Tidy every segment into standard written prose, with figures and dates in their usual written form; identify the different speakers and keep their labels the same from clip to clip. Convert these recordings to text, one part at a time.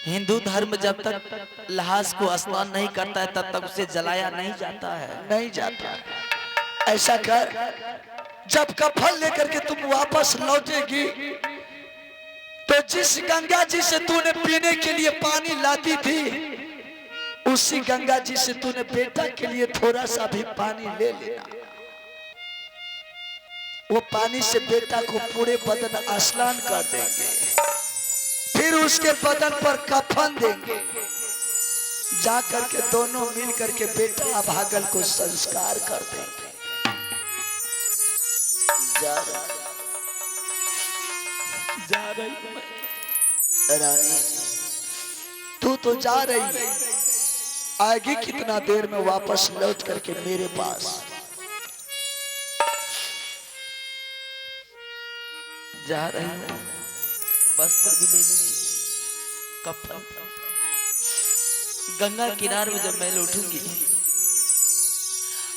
Speaker 1: हिंदू धर्म जब तक लाश को स्नान नहीं करता है तब तक उसे जलाया नहीं जाता है।
Speaker 2: नहीं जाता। ऐसा कर, जब कफन लेकर के तुम वापस लौटेगी तो जिस गंगा जी से तूने पीने के लिए पानी लाती थी उसी गंगा जी से तूने बेटा के लिए थोड़ा सा भी पानी ले लेना। वो पानी से बेटा को पूरे बदन स्नान कर देंगे, फिर उसके बदन पर कफन देंगे, जा करके दोनों मिल करके बेटा भागल को संस्कार कर देंगे।
Speaker 1: जा रही
Speaker 2: रानी, तू तो जा रही है, आएगी कितना देर में वापस लौट करके मेरे पास?
Speaker 1: जा रही हूँ, वस्त्र भी ले लूंगी, कफन। गंगा किनारे में जब मैं लौटूंगी,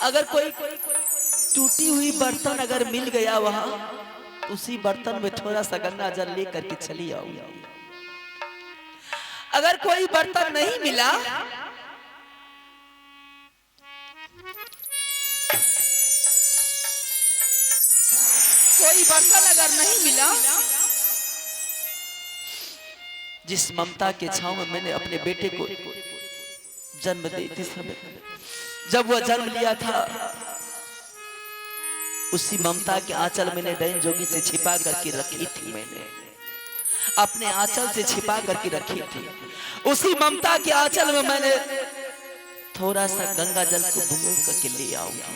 Speaker 1: अगर कोई टूटी हुई बर्तन अगर मिल गया वहां, उसी बर्तन में थोड़ा सा गंगा जल लेकर के चली आऊंगी। अगर कोई बर्तन नहीं मिला, कोई बर्तन अगर नहीं मिला, जिस ममता के छांव में मैंने अपने बेटे को जन्म देते समय, जब वह जन्म लिया था, उसी ममता के आंचल मैंने डैन जोगी से छिपा करके रखी थी। मैंने अपने आंचल से छिपा करके रखी थी। उसी ममता के आंचल में मैंने थोड़ा सा गंगा जल को बूंद करके ले आऊंगा।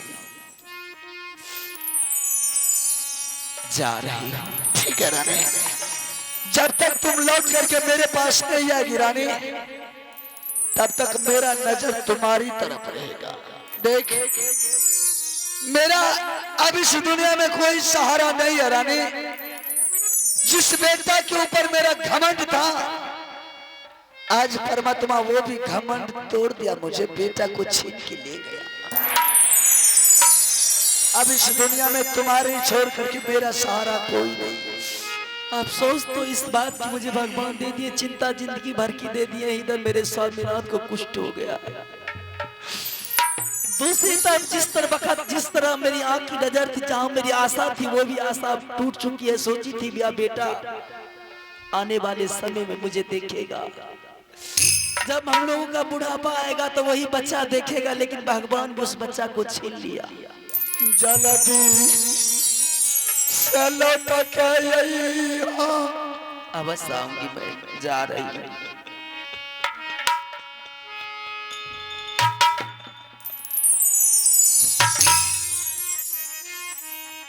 Speaker 1: जा रही हूं।
Speaker 2: ठीक है रानी, जब तक तुम लौट करके मेरे पास नहीं आएगी रानी, तब तक मेरा नजर तुम्हारी तरफ रहेगा। देख, मेरा अब इस दुनिया में कोई सहारा नहीं है रानी। जिस बेटा के ऊपर मेरा घमंड था, आज परमात्मा वो भी घमंड तोड़ दिया, मुझे बेटा को छीन के ले गया। अब इस दुनिया में तुम्हारे छोड़ करके मेरा सहारा कोई नहीं।
Speaker 1: अफसोस तो इस बात की मुझे भगवान दे दिए, चिंता जिंदगी भर की दे दिए। इधर मेरे स्वामीनाथ को कुष्ठ हो गया, दूसरी तरफ जिस तरह मेरी आंख की नजर थी, जहां मेरी आशा थी, वो भी आशा टूट चुकी है। सोची थी भी बेटा आने वाले समय में मुझे देखेगा, जब हम लोगों का बुढ़ापा आएगा तो वही बच्चा देखेगा, लेकिन भगवान ने उस बच्चा को छीन लिया।
Speaker 2: जल्दी से लौट के यही
Speaker 1: अवश्य आऊंगी, मैं जा रही हूँ।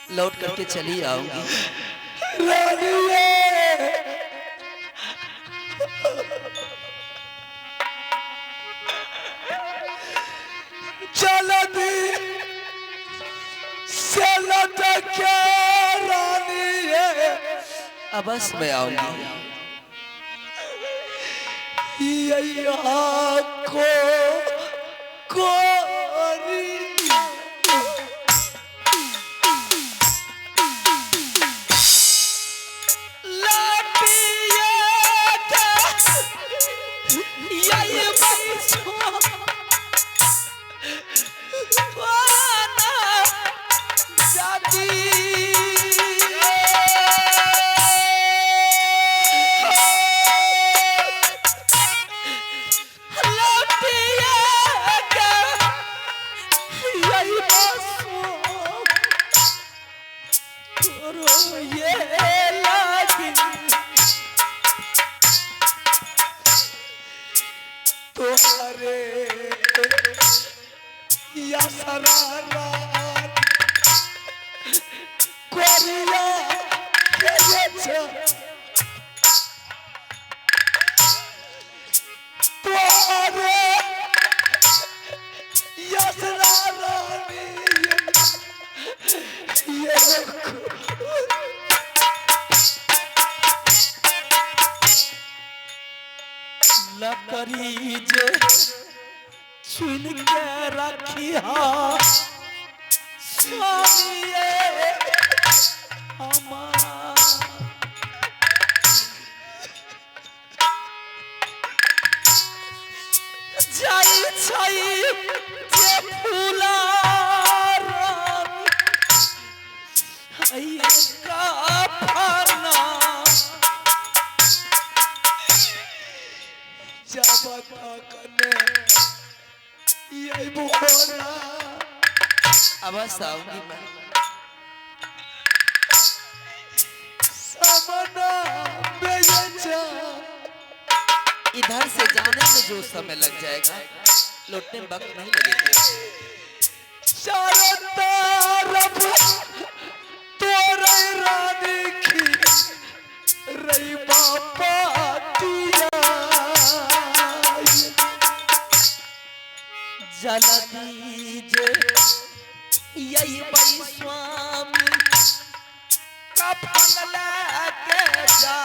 Speaker 1: लौट करके चली आऊंगी।
Speaker 2: जल्दी से लौट के रानी,
Speaker 1: अवश्य मैं आऊंगी।
Speaker 2: यहाँ को
Speaker 1: लकड़ी जे छुन के रखी हा स्वामी हमारा। छई जे फूला आई का फाना
Speaker 2: जाबता कने ये बोला
Speaker 1: अब साउंगी मैं
Speaker 2: समना बेजा
Speaker 1: इधर से जाने में जो समय लग जाएगा लौटने में वक्त नहीं लगेगा।
Speaker 2: चारों तरफ तोरे रानी की रही बापातिया
Speaker 1: जल दीजे यही बड़ी स्वामी कफन लेके जा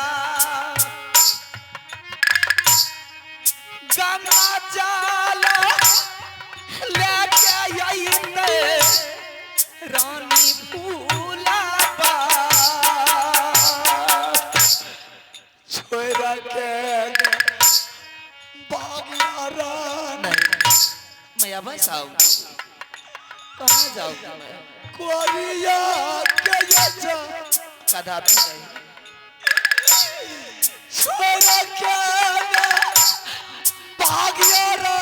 Speaker 1: गंगा जल लेके यही रानी फूला
Speaker 2: छोरा के बागलारा
Speaker 1: मैं अब आऊंगी कहाँ जाऊंगी मैं
Speaker 2: कोरिया के जा
Speaker 1: कदापि नहीं
Speaker 2: छोरा के बागलारा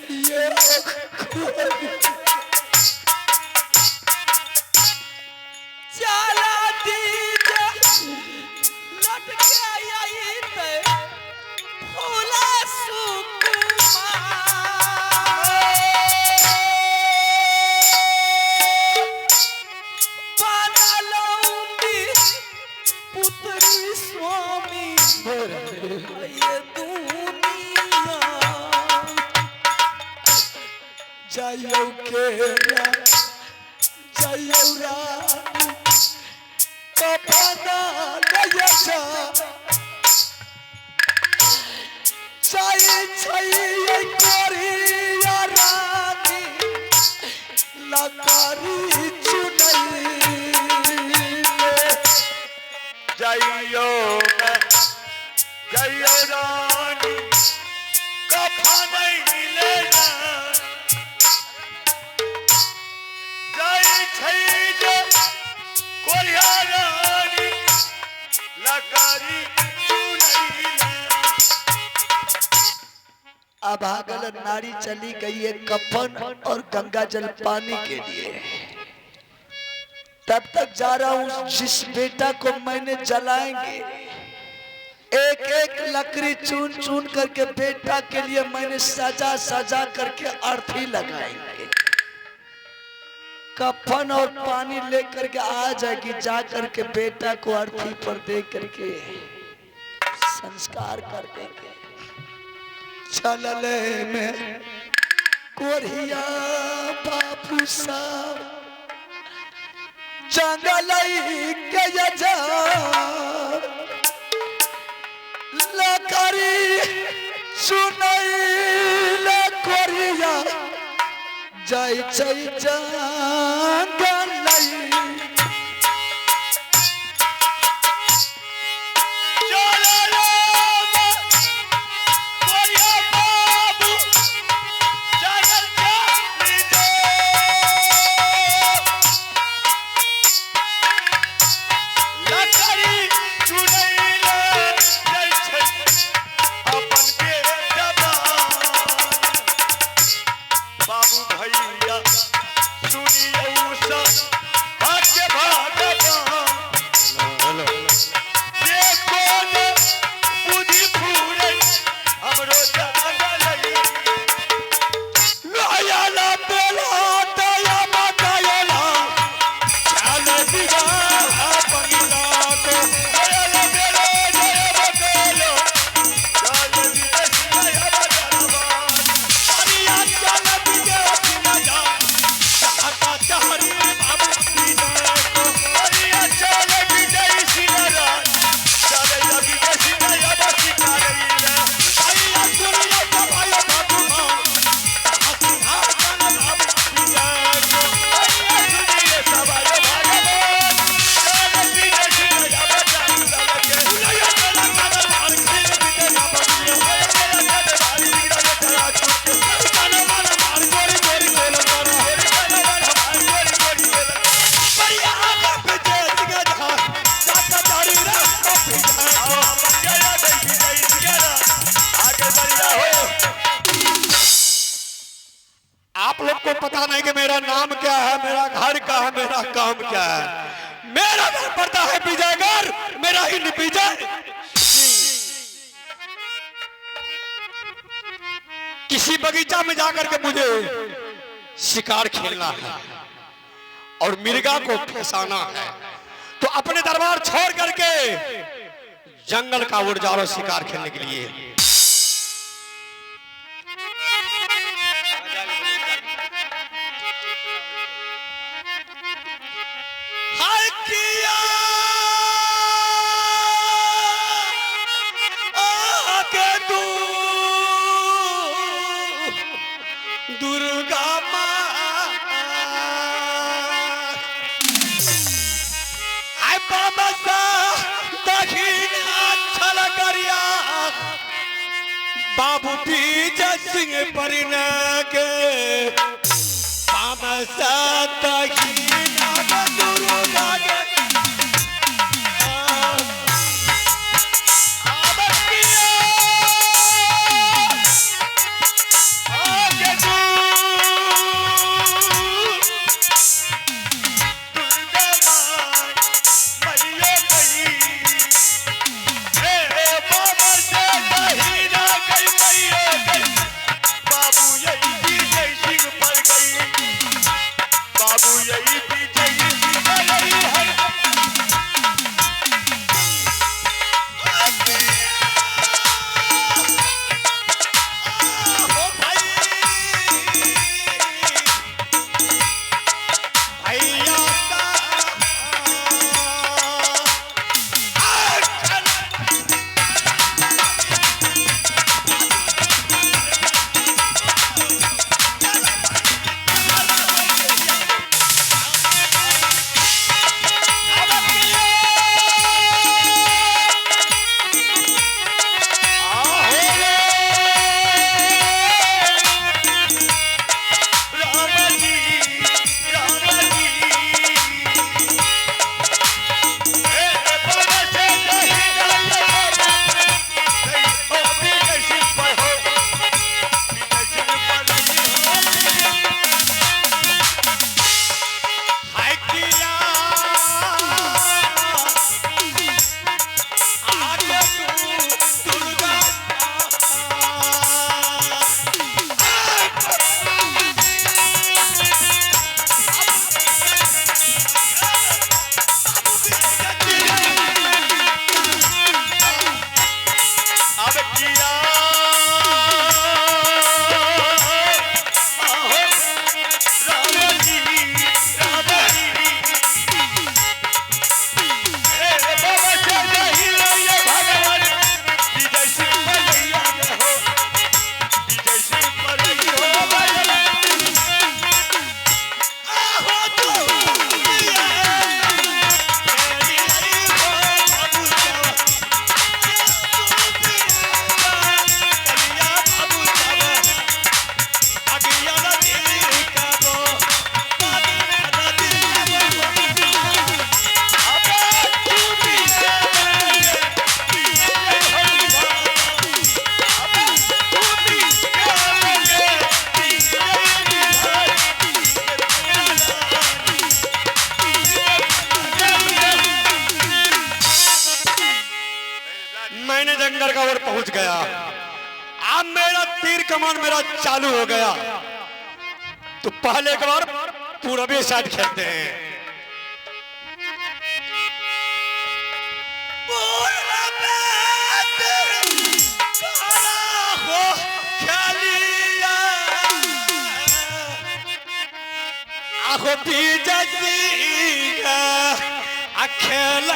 Speaker 2: ये
Speaker 1: चला दीजे लटके यही पे फूला सुकुमार बनलौंडी पुत्री स्वामी ये दुनिया
Speaker 2: जायो के जायो रानी कपना नया जा चाई चाई कोरिया रानी लकारी चुनई
Speaker 3: जाइयो जाइयो रानी कफन ले जा जाई छई जे कोरिया रानी लकारी
Speaker 2: अब आगल नारी चली गई है कफन और गंगा जल पानी के लिए। तब तक जा रहा हूं जिस बेटा को मैंने जलाएंगे एक एक लकड़ी चुन चुन करके बेटा के लिए मैंने सजा सजा करके अर्थी लगाएंगे। कफन और पानी लेकर के आ जाएगी, जा करके बेटा को अर्थी पर दे करके संस्कार कर देंगे। चलले में कोरिया बापू साहब जंगल के जा लकड़ी सुनई ले कोरिया जाई जाई जंगल
Speaker 3: बाबू भैया सुनियो सब आपको पता नहीं कि मेरा नाम क्या है, मेरा घर क्या है, मेरा काम क्या है। मेरा घर पड़ता है विजयगढ़, मेरा ही विजय। किसी बगीचा में जाकर के मुझे शिकार खेलना है और मिर्गा को फंसाना है, तो अपने दरबार छोड़ करके जंगल का उड़ जाओ शिकार खेलने के लिए। हाय किया आके तू दुर्गा माँ, आय बाबा सा दक्षिणा छल करिया बाबू विजय सिंह परिणा के बाबा सा दक्षिणा दुर्गा के मैंने जंगल का ओर पहुंच गया। अब मेरा तीर कमान मेरा चालू हो गया, तो पहले एक बार पूरबी साइड खेलते हैं। आखो बीजा सीगा अखेला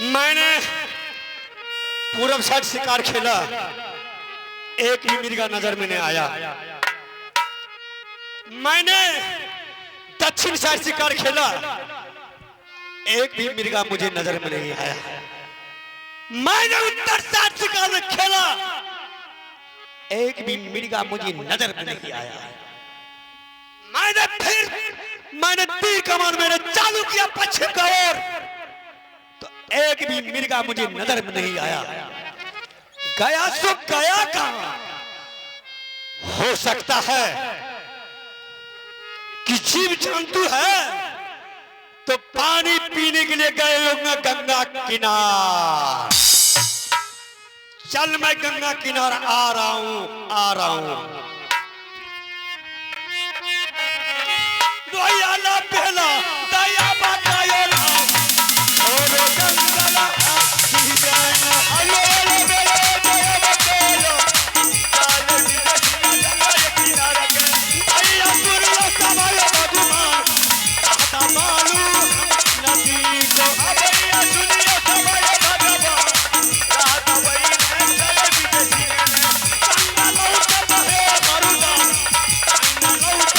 Speaker 3: मैंने पूरब साइड शिकार खेला, एक भी मिर्गा नजर में नहीं आया। मैंने दक्षिण साइड शिकार खेला, एक भी मिर्गा मुझे नजर में नहीं आया। मैंने उत्तर साइड शिकार खेला, एक भी मिर्गा मुझे नजर में नहीं आया। मैंने तीर कमान मेरे चालू किया पश्चिम का ओर, तो एक भी मिर्गा मुझे नजर में नहीं आया। गया सो गया कहां? हो सकता है कि जीव जंतु है तो पानी पीने के लिए गए होंगे गंगा किनार। चल मैं गंगा किनार आ रहा हूं। दयाला पहला दया बतायोला और गंगा आखी जाना अयोला मेरे दया बतायो काल दिया किनारा के अय्या सुरला सवाल मधुमा आता मालू नदी को अबैया सुनिया सवाल भगवा रात वही चले विदेशी गंगा लौट बहे मरुदा गंगा लौट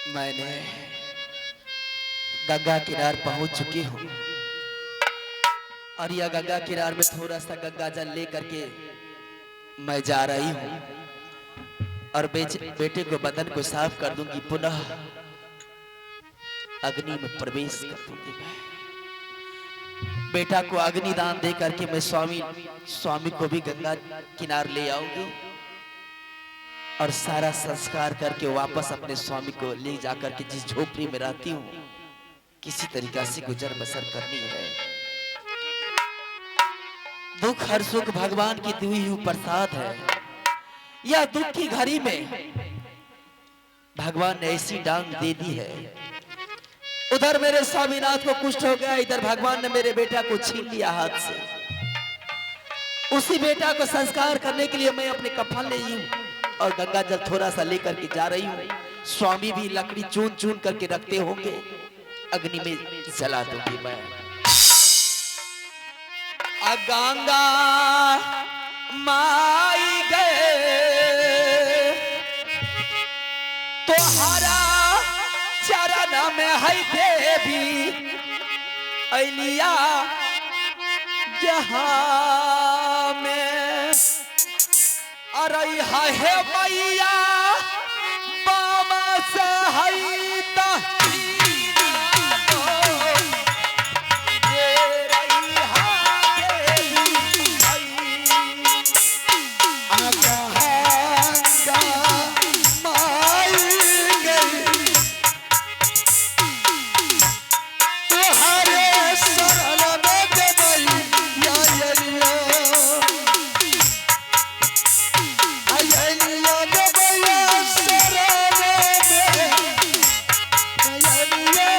Speaker 1: मैंने गंगा किनार पहुंच चुकी हूँ और यह गंगा किनार में थोड़ा सा गंगा जल लेकर के मैं जा रही हूँ और बेटे को बदन को साफ कर दूंगी, पुनः अग्नि में प्रवेश कर दूंगी। मैं बेटा को अग्नि दान दे करके मैं स्वामी को भी गंगा किनार ले आऊंगी और सारा संस्कार करके वापस अपने स्वामी को ले जाकर के जिस झोपड़ी में रहती हूँ किसी तरीका से गुजर बसर करनी है। दुख हर सुख भगवान की दी हुई प्रसाद है। यह दुख की घड़ी में भगवान ने ऐसी डांग दे दी है। उधर मेरे स्वामीनाथ को कुष्ठ हो गया, इधर भगवान ने मेरे बेटा को छीन लिया हाथ से। उसी बेटा को संस्कार करने के लिए मैं अपने कफन ले हूँ और गंगा जल थोड़ा सा लेकर के जा रही हूँ। स्वामी भी लकड़ी चुन चुन करके रखते होंगे, अग्नि में जला दूंगी मैं। गंगा माई गए तोहरा चरण में है देवी अलिया जहां में। अरे हे मैया बाबा से है तहीना दो, ये रही है देवी
Speaker 2: गंगा माई गई तोहरे शरण में देवई या अलिया अलिया देवई शरण में अलिया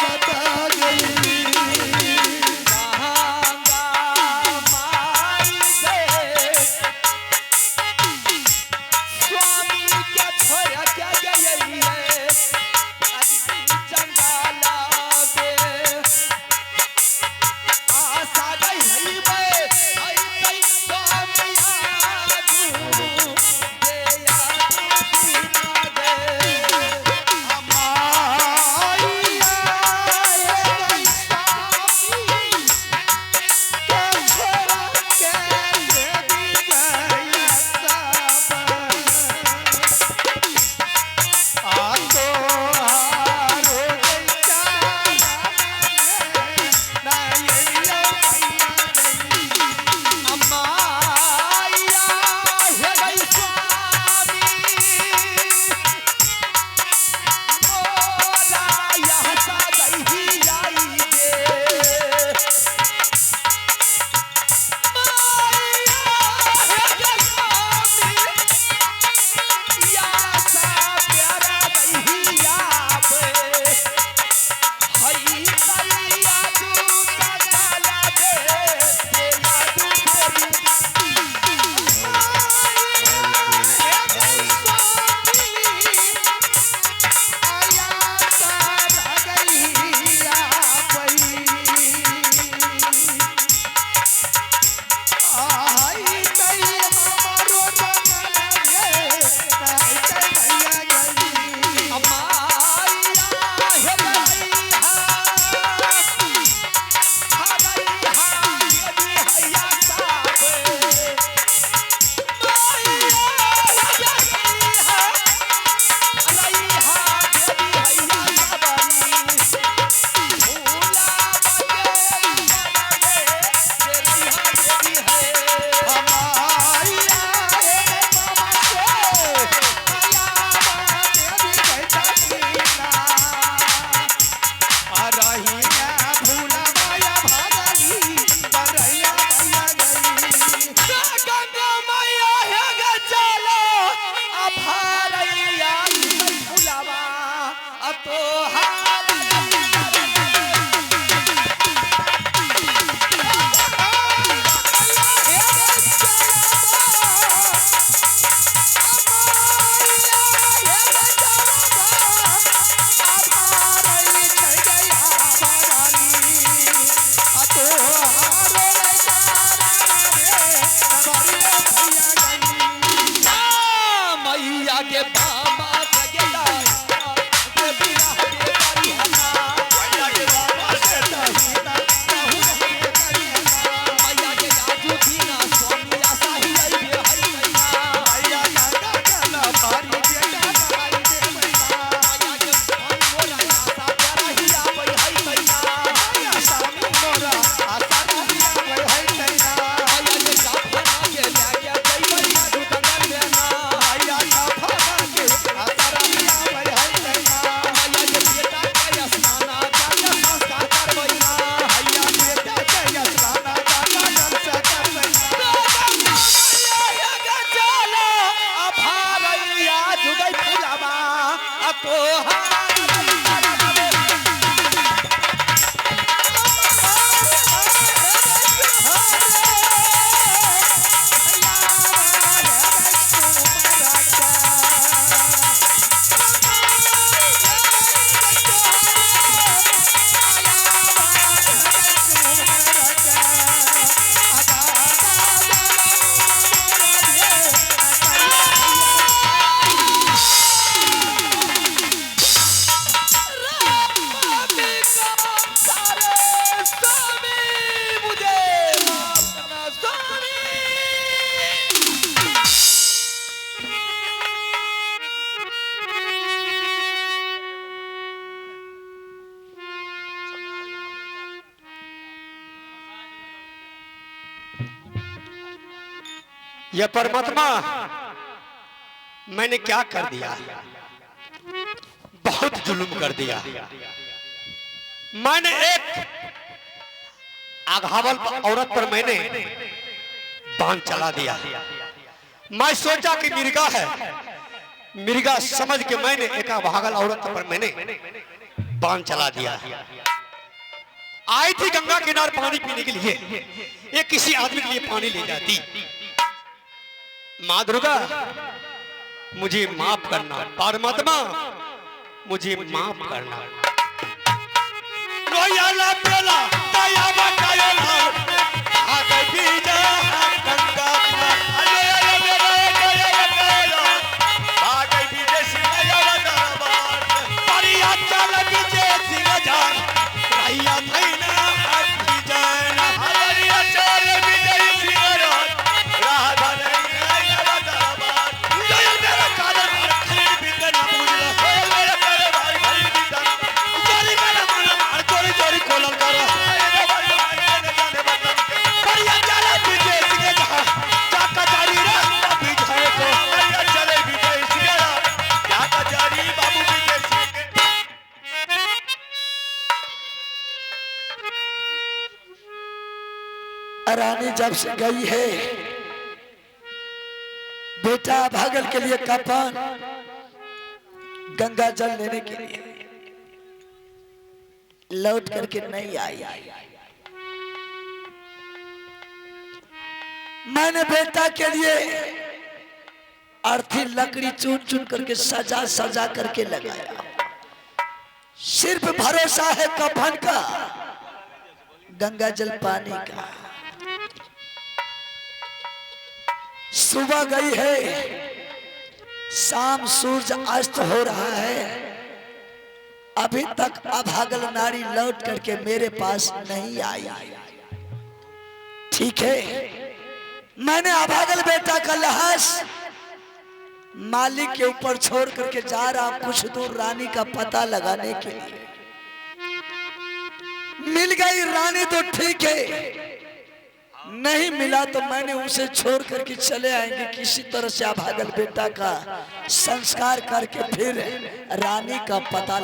Speaker 2: बता गई।
Speaker 3: यह परमात्मा मैंने क्या कर दिया, बहुत जुल्म कर दिया। मैंने एक अघावल औरत पर मैंने बाण चला दिया। मैं सोचा कि मिर्गा है, मिर्गा समझ के मैंने एक अभागल औरत पर मैंने बाण चला दिया। आई थी गंगा किनारे पानी पीने के लिए, ये किसी आदमी के लिए पानी ले जाती। माँ दुर्गा मुझे माफ करना, परमात्मा मुझे माफ करना। रोयाला पेला दया बकायला आगे बीजा गंगा आगे बीजे सिंहया दरबार परिया चल बीजे सिंह जान रहिया थैना अखी जान हरिया चल बीजे सिंह जान राधा रहिया दरबार जय मेरा कादर खरीद बिंदना पूजला मेरा मेरे भाई भाई बिंदना चोरी मेरा मन चोरी चोरी खोलन करो परिया चल बीजे सिंह जान चाका जारी रे बीजे को परिया चल बीजे सिंह जान चाका जारी बाबू बीजे सिंह
Speaker 2: रानी जब से गई है बेटा भागल के लिए कफन गंगा जल लेने के लिए लौट करके नहीं आई। मैंने बेटा के लिए अर्थी लकड़ी चुन चुन करके सजा सजा करके लगाया। सिर्फ भरोसा है कफन का, गंगा जल पानी का। सुबह गई है, शाम सूरज अस्त हो रहा है, अभी तक अभागल नारी लौट करके मेरे पास नहीं आई। ठीक है, मैंने अभागल बेटा का लाश मालिक के ऊपर छोड़ करके जा रहा कुछ दूर रानी का पता लगाने के लिए। मिल गई रानी तो ठीक है, नहीं मिला तो मैंने उसे छोड़ करके चले आएंगे। किसी तरह से अभागल बेटा का संस्कार करके फिर रानी का पता